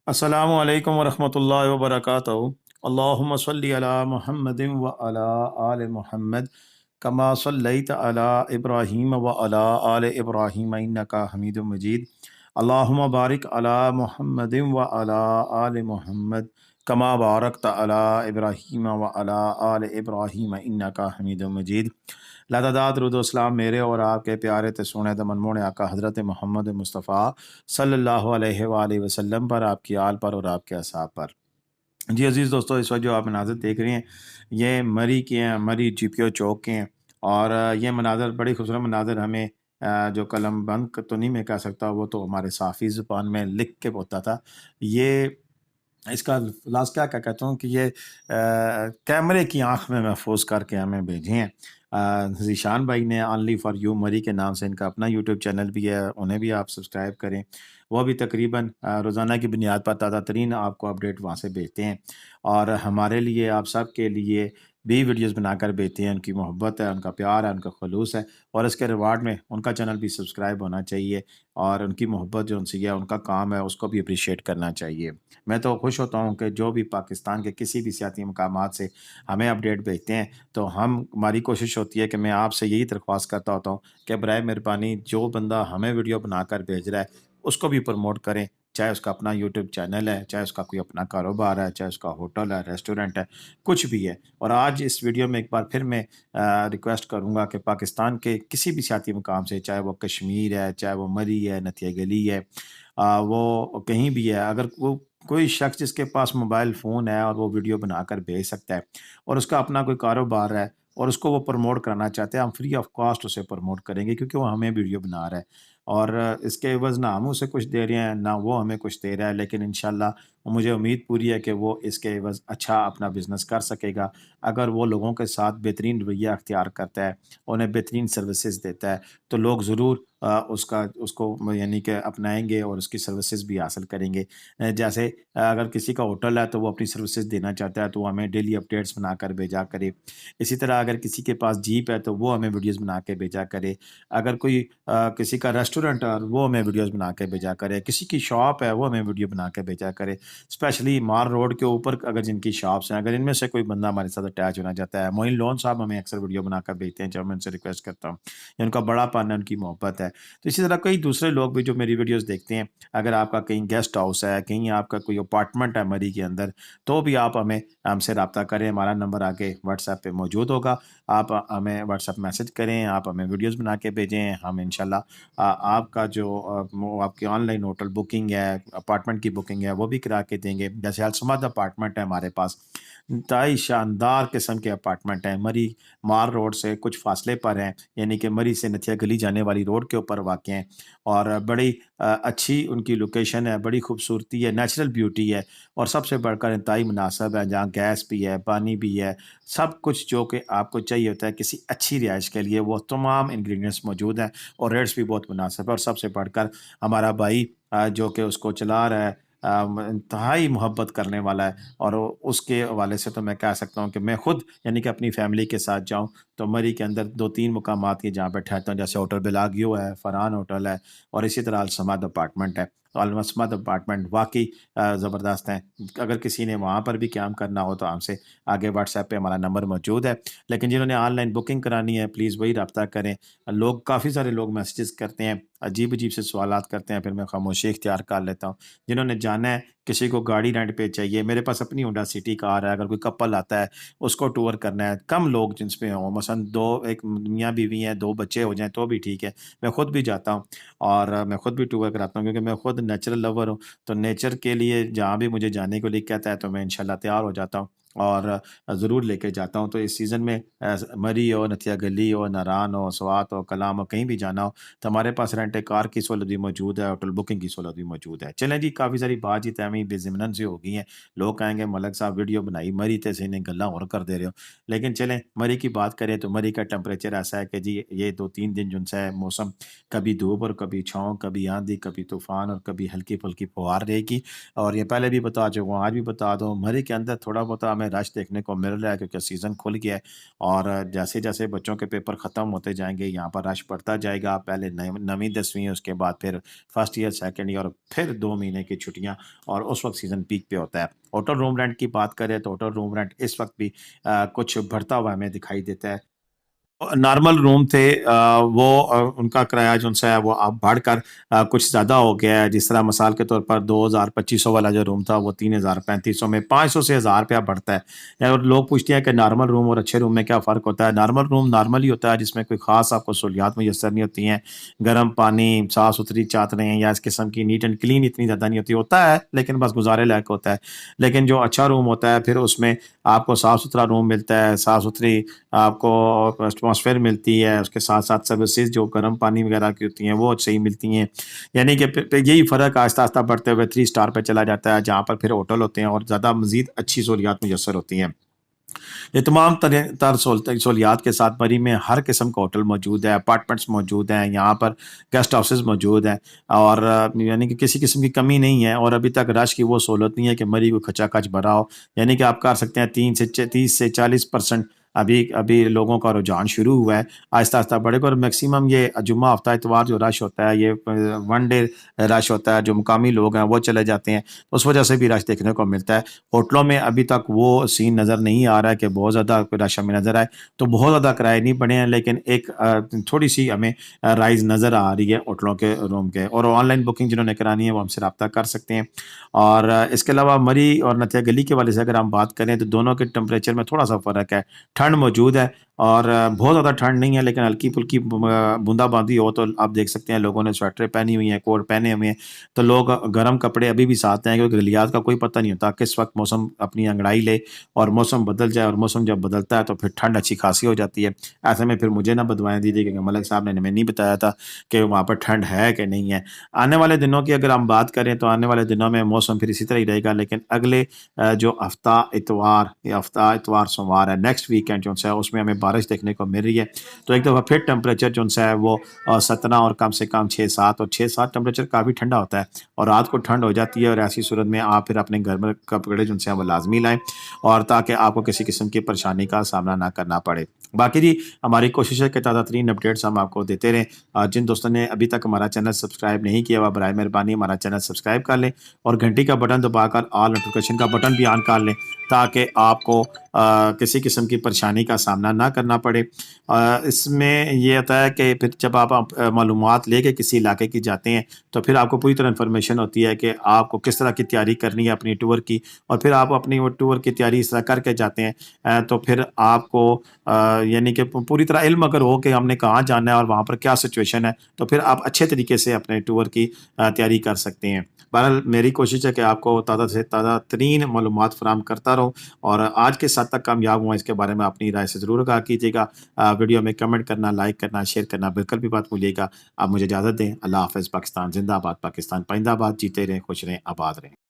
السلام علیکم ورحمۃ اللہ وبرکاتہ۔ اللہم صلی علی محمد و علی آل محمد کما صلیت علی ابراہیم و علی آل ابراہیم انک حمید مجید۔ اللہم بارک علی محمد و علی آل محمد کما بارکت علی ابراہیم و علی آل ابراہیم انک حمید مجید۔ لاتعداد درود و اسلام میرے اور آپ کے پیارے تے سونے تے منموڑ آقا حضرت محمد مصطفیٰ صلی اللہ علیہ وآلہ وسلم پر، آپ کی آل پر اور آپ کے اصحاب پر۔ جی عزیز دوستو، اس وقت جو آپ مناظر دیکھ رہے ہیں یہ مری کے ہیں، مری جی پی او چوک کے ہیں، اور یہ مناظر بڑی خوبصورت مناظر ہمیں جو قلم بند تو نہیں میں کہہ سکتا، وہ تو ہمارے صافی زبان میں لکھ کے ہوتا تھا۔ یہ اس کا لفظ کیا کہتا ہوں کہ یہ کیمرے کی آنکھ میں محفوظ کر کے ہمیں بھیجے ہیں۔ ذیشان بھائی نے آنلی فار یو مری کے نام سے ان کا اپنا یوٹیوب چینل بھی ہے، انہیں بھی آپ سبسکرائب کریں۔ وہ بھی تقریباً روزانہ کی بنیاد پر تازہ ترین آپ کو اپڈیٹ وہاں سے بھیجتے ہیں، اور ہمارے لیے، آپ سب کے لیے بھی ویڈیوز بنا کر بھیجتے ہیں۔ ان کی محبت ہے، ان کا پیار ہے، ان کا خلوص ہے، اور اس کے ریوارڈ میں ان کا چینل بھی سبسکرائب ہونا چاہیے، اور ان کی محبت جو ان سے ہے، ان کا کام ہے، اس کو بھی اپریشیٹ کرنا چاہیے۔ میں تو خوش ہوتا ہوں کہ جو بھی پاکستان کے کسی بھی سیاسی مقامات سے ہمیں اپڈیٹ بھیجتے ہیں، تو ہماری کوشش ہوتی ہے کہ میں آپ سے یہی درخواست کرتا ہوتا ہوں کہ برائے مہربانی جو بندہ ہمیں ویڈیو بنا کر بھیج رہا ہے اس کو بھی پروموٹ کریں، چاہے اس کا اپنا یوٹیوب چینل ہے، چاہے اس کا کوئی اپنا کاروبار ہے، چاہے اس کا ہوٹل ہے، ریسٹورنٹ ہے، کچھ بھی ہے۔ اور آج اس ویڈیو میں ایک بار پھر میں ریکویسٹ کروں گا کہ پاکستان کے کسی بھی سیاسی مقام سے، چاہے وہ کشمیر ہے، چاہے وہ مری ہے، نتھیا گلی ہے، وہ کہیں بھی ہے، اگر وہ کوئی شخص جس کے پاس موبائل فون ہے اور وہ ویڈیو بنا کر بھیج سکتا ہے، اور اس کا اپنا کوئی کاروبار ہے اور اس کو وہ پروموٹ کرنا چاہتے ہیں، ہم فری آف کاسٹ اسے پروموٹ کریں گے، کیونکہ وہ ہمیں ویڈیو بنا رہا ہے، اور اس کے عوض نہ ہم اسے کچھ دے رہے ہیں نہ وہ ہمیں کچھ دے رہا ہے، لیکن انشاءاللہ مجھے امید پوری ہے کہ وہ اس کے عوض اچھا اپنا بزنس کر سکے گا، اگر وہ لوگوں کے ساتھ بہترین رویہ اختیار کرتا ہے، انہیں بہترین سروسز دیتا ہے، تو لوگ ضرور اس کو یعنی کہ اپنائیں گے اور اس کی سروسز بھی حاصل کریں گے۔ جیسے اگر کسی کا ہوٹل ہے تو وہ اپنی سروسز دینا چاہتا ہے تو وہ ہمیں ڈیلی اپڈیٹس بنا کر بھیجا کرے۔ اسی طرح اگر کسی کے پاس جیپ ہے تو وہ ہمیں ویڈیوز بنا کے بھیجا کرے۔ اگر کوئی کسی کا ریسٹورنٹ ہے وہ ہمیں ویڈیوز بنا کے بھیجا کرے۔ کسی کی شاپ ہے وہ ہمیں ویڈیو بنا کے بھیجا کرے، اسپیشلی مار روڈ کے اوپر اگر جن کی شاپس ہیں، اگر ان میں سے کوئی بندہ ہمارے ساتھ اٹیچ ہونا چاہتا ہے، معین لون صاحب ہمیں اکثر ویڈیو بنا کر بھیجتے ہیں، جب میں ان سے ریکویسٹ کرتا ہوں، یا ان کا بڑا پن ہے، ان کی محبت ہے، تو اسی طرح کئی دوسرے لوگ بھی جو میری ویڈیوز دیکھتے ہیں، اگر آپ کا کہیں گیسٹ ہاؤس ہے، کہیں آپ کا کوئی اپارٹمنٹ ہے مری کے اندر، تو بھی آپ ہم سے رابطہ کریں۔ ہمارا نمبر آگے واٹس ایپ پہ موجود ہوگا، آپ ہمیں واٹس ایپ میسج کریں، آپ ہمیں ویڈیوز بنا کے بھیجیں، ہم انشاءاللہ آپ کا جو آپ کی آن لائن ہوٹل بکنگ ہے، اپارٹمنٹ کی بکنگ ہے، وہ بھی کرا کے دیں گے۔ جیسے الصمد اپارٹمنٹ ہے ہمارے پاس، انتہائی شاندار قسم کے اپارٹمنٹ ہیں، مری مار روڈ سے کچھ فاصلے پر ہیں، یعنی کہ مری سے نتھیا گلی جانے والی روڈ کے اوپر واقع ہیں، اور بڑی اچھی ان کی لوکیشن ہے، بڑی خوبصورتی ہے، نیچرل بیوٹی ہے، اور سب سے بڑھ کر انتہائی مناسب ہے، جہاں گیس بھی ہے، پانی بھی ہے، سب کچھ جو کہ آپ کو چاہیے ہوتا ہے کسی اچھی رہائش کے لیے، وہ تمام انگریڈینٹس موجود ہیں، اور ریٹس بھی بہت مناسب ہے، اور سب سے بڑھ کر ہمارا بھائی جو کہ اس کو چلا رہا ہے، انتہائی محبت کرنے والا ہے، اور اس کے حوالے سے تو میں کہہ سکتا ہوں کہ میں خود یعنی کہ اپنی فیملی کے ساتھ جاؤں تو مری کے اندر 2-3 مقامات کے جہاں پہ ٹھہرتا ہوں، جیسے ہوٹل بلاگیو ہے، فرحان ہوٹل ہے، اور اسی طرح الصمد اپارٹمنٹ ہے۔ الصمد اپارٹمنٹ واقعی زبردست ہیں، اگر کسی نے وہاں پر بھی قیام کرنا ہو تو ہم سے آگے واٹس ایپ پہ ہمارا نمبر موجود ہے، لیکن جنہوں نے آن لائن بکنگ کرانی ہے پلیز وہی رابطہ کریں۔ لوگ کافی سارے لوگ میسیجز کرتے ہیں، عجیب عجیب سے سوالات کرتے ہیں، پھر میں خاموشی اختیار کر لیتا ہوں۔ جنہوں نے جانا ہے، کسی کو گاڑی رینٹ پہ چاہیے، میرے پاس اپنی ہونڈا سٹی کار ہے، اگر کوئی کپل آتا ہے اس کو ٹور کرنا ہے، کم لوگ جن پہ ہوں، مثلاً ایک میاں بیوی ہیں، 2 بچے ہو جائیں تو بھی ٹھیک ہے، میں خود بھی جاتا ہوں، اور میں خود بھی ٹور کراتا ہوں، کیونکہ میں خود نیچرل لور ہوں، تو نیچر کے لیے جہاں بھی مجھے جانے کو لیے کہتا ہے تو میں انشاءاللہ تیار ہو جاتا ہوں، اور ضرور لے کے جاتا ہوں۔ تو اس سیزن میں مری ہو، نتھیا گلی ہو، ناران ہو، سوات ہو، کلام ہو، کہیں بھی جانا ہو تو ہمارے پاس رینٹ کار کی سہولت بھی موجود ہے، ہوٹل بکنگ کی سہولت بھی موجود ہے۔ چلیں جی، کافی ساری بات چیت ہمیں بے ضمنن سے ہو گئی ہیں، لوگ کہیں گے ملک صاحب ویڈیو بنائی مری تے سے انہیں گلاں اور کر دے رہے ہو، لیکن چلیں مری کی بات کریں تو مری کا ٹیمپریچر ایسا ہے کہ جی یہ 2-3 دن جو ہے موسم کبھی دھوپ اور کبھی چھاؤں، کبھی آندھی، کبھی طوفان، اور کبھی ہلکی پھلکی فوار رہے گی، اور یہ پہلے بھی بتا چکا ہوں، آج بھی بتا دوں، مری کے اندر تھوڑا بہت ہمیں رش دیکھنے کو مل رہا ہے کیونکہ سیزن کھل گیا ہے، اور جیسے جیسے بچوں کے پیپر ختم ہوتے جائیں گے یہاں پر رش بڑھتا جائے گا، پہلے نویں 10ویں، اس کے بعد پھر فرسٹ ایئر سیکنڈ ایئر، اور پھر 2 مہینے کی چھٹیاں، اور اس وقت سیزن پیک پہ ہوتا ہے۔ ہوٹل روم رینٹ کی بات کریں تو ہوٹل روم رینٹ اس وقت بھی کچھ بڑھتا ہوا ہمیں دکھائی دیتا ہے۔ نارمل روم تھے وہ ان کا کرایہ جو ہے وہ اب بڑھ کر کچھ زیادہ ہو گیا ہے، جس طرح مثال کے طور پر 2,000-2,500 والا جو روم تھا وہ 3,000-3,500 میں 500 سے 1,000 روپیہ بڑھتا ہے۔ اور لوگ پوچھتے ہیں کہ نارمل روم اور اچھے روم میں کیا فرق ہوتا ہے؟ نارمل روم نارمل ہی ہوتا ہے، جس میں کوئی خاص آپ کو سہولیات میسر نہیں ہوتی ہیں، گرم پانی، صاف ستھری چادریں یا اس قسم کی نیٹ اینڈ کلین اتنی زیادہ نہیں ہوتا ہے، لیکن بس گزارے لائق ہوتا ہے۔ لیکن جو اچھا روم ہوتا ہے پھر اس میں آپ کو صاف ستھرا روم ملتا ہے، صاف ستھری آپ کو ایٹماسفیئر ملتی ہے، اس کے ساتھ ساتھ سروسز جو گرم پانی وغیرہ کی ہوتی ہیں وہ صحیح ملتی ہیں، یعنی کہ یہی فرق آہستہ آہستہ بڑھتے ہوئے 3 اسٹار پہ چلا جاتا ہے، جہاں پر پھر ہوٹل ہوتے ہیں اور زیادہ مزید اچھی سہولیات میسر ہوتی ہیں۔ یہ تمام تر سہولیات کے ساتھ مری میں ہر قسم کا ہوٹل موجود ہے، اپارٹمنٹس موجود ہیں، یہاں پر گیسٹ ہاؤسز موجود ہیں، اور یعنی کہ کسی قسم کی کمی نہیں ہے، اور ابھی تک رش کی وہ سہولت نہیں ہے کہ مری کو کھچا کھچ بھرا ہو، یعنی کہ آپ کر سکتے ہیں 30 سے 40% ابھی لوگوں کا رجحان شروع ہوا ہے، آہستہ آہستہ بڑھے گا، اور میکسیمم یہ جمعہ ہفتہ اتوار جو رش ہوتا ہے یہ 1 ڈے رش ہوتا ہے، جو مقامی لوگ ہیں وہ چلے جاتے ہیں، اس وجہ سے بھی رش دیکھنے کو ملتا ہے۔ ہوٹلوں میں ابھی تک وہ سین نظر نہیں آ رہا ہے کہ بہت زیادہ رش ہمیں نظر آئے، تو بہت زیادہ کرائے نہیں بڑھے ہیں، لیکن ایک تھوڑی سی ہمیں رائز نظر آ رہی ہے ہوٹلوں کے روم کے، اور آن لائن بکنگ جنہوں نے کرانی ہے وہ ہم سے رابطہ کر سکتے ہیں۔ اور اس کے علاوہ مری اور نتھیا گلی کے والے سے اگر ہم بات کریں تو دونوں کے ٹمپریچر میں تھوڑا سا فرق ہے، ٹھنڈ موجود ہے، اور بہت زیادہ ٹھنڈ نہیں ہے، لیکن ہلکی پھلکی بوندا باندی ہو تو آپ دیکھ سکتے ہیں لوگوں نے سویٹریں پہنی ہوئی ہیں، کوٹ پہنے ہوئے ہیں، تو لوگ گرم کپڑے ابھی بھی ساتھ ہیں، کیونکہ گلیات کا کوئی پتہ نہیں ہوتا کس وقت موسم اپنی انگڑائی لے اور موسم بدل جائے، اور موسم جب بدلتا ہے تو پھر ٹھنڈ اچھی خاصی ہو جاتی ہے۔ ایسے میں پھر مجھے نہ بدوائیں دیجیے، کیونکہ ملک صاحب نے ہمیں نہیں بتایا تھا کہ وہاں پر ٹھنڈ ہے کہ نہیں ہے۔ آنے والے دنوں کی اگر ہم بات کریں تو آنے والے دنوں میں موسم پھر اسی طرح ہی رہے گا، لیکن اگلے جو ہفتہ اتوار سوموار ہے، نیکسٹ ویکینڈ جو ہے اس میں ہمیں بارش دیکھنے کو مل رہی ہے، تو ایک دفعہ پھر ٹمپریچر جو ہے وہ 17 اور کم سے کم 6-7، اور 6-7 ٹمپریچر کافی ٹھنڈا ہوتا ہے، اور رات کو ٹھنڈ ہو جاتی ہے، اور ایسی صورت میں آپ پھر اپنے گھر میں کپڑے جو ہیں وہ لازمی لائیں، اور تاکہ آپ کو کسی قسم کی پریشانی کا سامنا نہ کرنا پڑے۔ باقی جی ہماری کوشش ہے کہ تازہ ترین اپڈیٹس ہم آپ کو دیتے رہیں۔ جن دوستوں نے ابھی تک ہمارا چینل سبسکرائب نہیں کیا، وہ برائے مہربانی ہمارا چینل سبسکرائب کر لیں، اور گھنٹی کا بٹن دبا کر آل نوٹیفیکیشن کا بٹن بھی آن کر لیں، تاکہ آپ کو کسی قسم کی پریشانی کا سامنا نہ کرنا پڑے۔ اس میں یہ ہوتا ہے کہ پھر جب آپ معلومات لے کے کسی علاقے کی جاتے ہیں تو پھر آپ کو پوری طرح انفارمیشن ہوتی ہے کہ آپ کو کس طرح کی تیاری کرنی ہے اپنی ٹور کی، اور پھر آپ اپنی وہ ٹور کی تیاری اس طرح کر کے جاتے ہیں تو پھر آپ کو یعنی کہ پوری طرح علم اگر ہو کہ ہم نے کہاں جانا ہے اور وہاں پر کیا سچویشن ہے، تو پھر آپ اچھے طریقے سے اپنے ٹور کی تیاری کر سکتے ہیں۔ بہرحال میری کوشش ہے کہ آپ کو تازہ سے تازہ ترین معلومات فراہم کرتا رہوں، اور آج کے ساتھ تک کامیاب ہوں اس کے بارے میں اپنی رائے سے ضرور آگاہ کیجیے گا۔ ویڈیو میں کمنٹ کرنا، لائک کرنا، شیئر کرنا بالکل بھی بات بھولیے گا۔ آپ مجھے اجازت دیں۔ اللہ حافظ۔ پاکستان زندہ باد، پاکستان پائندہ باد، جیتے رہیں، خوش رہیں، آباد رہیں۔